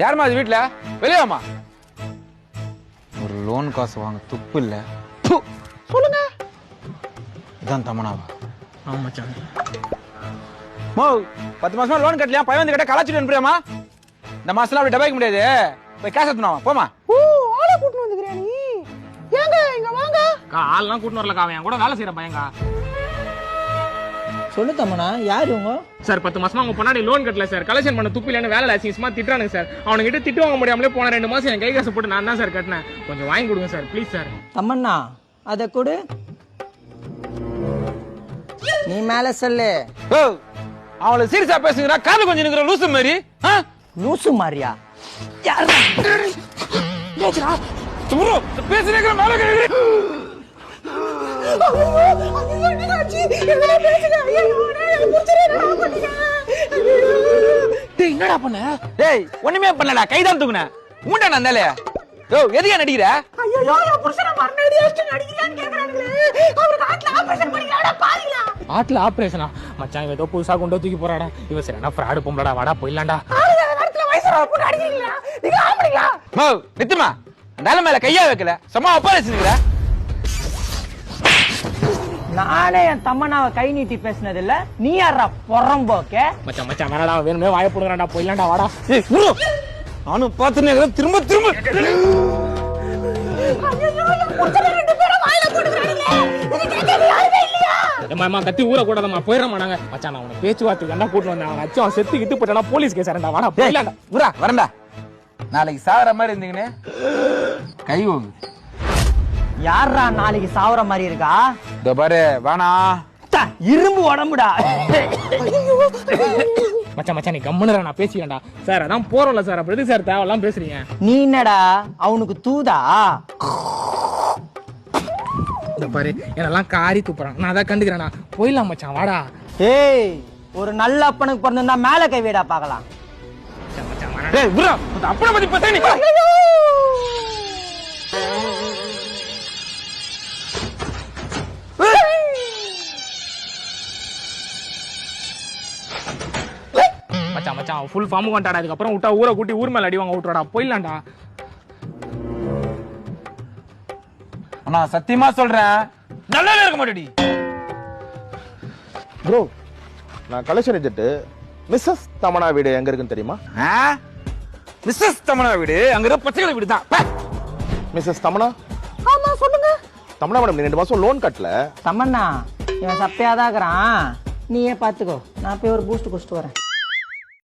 யாருமா அது வீட்டுல? வெளியாமா? ஒரு லோன் காசு வாங்க துப்பு இல்ல. சொல்லுங்க. இதான் தமனாவா? ஆமா மச்சான். மோ 10 மாசமா லோன் கட்டலையா? பையன் வந்து கிட்ட கலாச்சிட்டு அனுப்புறியாமா? இந்த மாசம்லாம் அப்படி டபாய்க்க முடியாது. போய் கேஷ் எடுத்துனாவா போமா. ஓ ஆளை கூட்டிட்டு வந்துக்கிறியா நீ? ஏங்க இங்க வாங்க. ஆள்லாம் கூட்டிட்டு வரலக்கா, அவன் கூட வேலை செய்யற பையங்க. சொல்லு தம்மனா, யார் இவங்க? சார் 10 மாசமா அவங்க பொண்ணாடி லோன் கட்டல சார். கலெக்ஷன் பண்ண துப்பிலன்னு வேலை அசிங்கமா திட்டுறானுங்க சார். அவனுக்கிட்ட திட்டு வாங்க முடியாமலே போன 2 மாசம் என் கை காசு போட்டு நான் தான் சார் கட்டினேன். கொஞ்சம் வாங்கி கொடுங்க சார் ப்ளீஸ் சார். தம்மண்ணா அத கொடு. நீ மேல சொல்லு. ஓ அவளை சீரியஸா பேசுங்கடா. காது கொஞ்சம் நிக்கிற லூசு மாதிரி. லூசு மாதிரியா? யாரா? பேசுறா. துரு பேசுறேங்கற மேல கேக்குறீ. என்னடா பண்ண? டேய் ஒண்ணுமே பண்ணலடா, கைதான் தூக்குன. ஊண்டா நந்தாலே. ஓ எதுக்கு நடிக்கிற? ஐயோ என் புருஷனை மரணடி அடிச்சு நடிக்கிறான்னு கேக்குறானுங்களே. அவருக்கு ஆட்ல ஆபரேஷன் பண்ணிக்கலாம்டா பாருங்களா. ஆட்ல ஆபரேஷனா? மச்சான் இவன் ஏதோ புதுசா கொண்டு தூக்கி போறாடா. இவன் சரியான ஃப்ராட் பொம்பளடா. வாடா போயிடலாம்டா. நேரத்துல வயசுல போட்டு அடிக்கிறீங்களா? நீங்க ஆம்பளைங்களா? மோ நித்துமா அந்த மேல கையா வைக்கல. சும்மா ஒப்பாரிச்சுங்கற. நானே என் தம்மனாவை கை நீட்டி பேசினது இல்ல. நீ யாரா பொறம்போக்க? மச்சான் மச்சான் வேணடா, வேணுமே வாய போடுங்கடா. போயிடலாம்டா வாடா. ஏய் குரு நானும் பாத்துனே திரும்ப திரும்ப. ஐயோ என் புருஷனை 2 பேரும் வாயில போடுறானுங்களே. இது கேட்கவே யாருமே இல்லையா? ஏம்மா கத்தி ஊற கூடாதம்மா. போயிடறோம் நாங்க. மச்சான் நான் உன பேச்சுவார்த்தை கண்டா கூட்டு வந்தேன். அவன் அச்சு அவன் செத்து கிட்டு போட்டானா போலீஸ் கேஸ் ஆறடா. வாடா போயிடலாம்டா. குரா வரண்டா. நாளைக்கு சாவற மாதிரி இருந்தீங்கனே கை ஓங்கு. யாரா நாளைக்கு சாவற மாதிரி இருக்கா? இந்த பாரு வானா இரும்பு உடம்புடா. மச்சான் மச்சான் நீ கம்முனடா, நான் பேசிக்கேன்டா. சார் அதான் போறோம்ல சார். அப்படி எதுக்கு சார் தேவையெல்லாம் பேசுறீங்க? நீ என்னடா அவனுக்கு தூதா? இந்த பாரு என்னெல்லாம் காரி துப்புறான். நான் அதான் கண்டுக்கிறேன்டா. போயிடலாம் மச்சான் வாடா. ஏய் ஒரு நல்ல அப்பனுக்கு பிறந்திருந்தா மேல கை வைடா பார்க்கலாம். மச்சான் வாடா. டேய் குரா அந்த அப்பன பத்தி பத்தே நீ. மச்சான் மச்சான் ஃபுல் ஃபார்ம் கொண்டாடா. அதுக்கப்புறம் விட்டா ஊரை கூட்டி ஊர் மேல அடிவாங்க விட்டுறடா. போயிடலாம்டா. அண்ணா சத்தியமா சொல்றேன் நல்லாவே இருக்க மாட்டேடி. ப்ரோ நான் கலெக்ஷன் ஏஜென்ட். மிஸ்ஸஸ் தமனா வீடு எங்க இருக்குன்னு தெரியுமா? மிஸ்ஸஸ் தமனா வீடு அங்க இருக்க பச்சைகளை வீடு தான். மிஸ்ஸஸ் தமனா? ஆமா சொல்லுங்க. தமனா மேடம் நீ 2 மாசம் லோன் கட்டல. தம்மண்ணா இவன் சப்பையாதான் இருக்கிறான். நீயே பாத்துக்கோ. நான் போய் ஒரு பூஸ்ட் குடிச்சிட்டு வரேன்.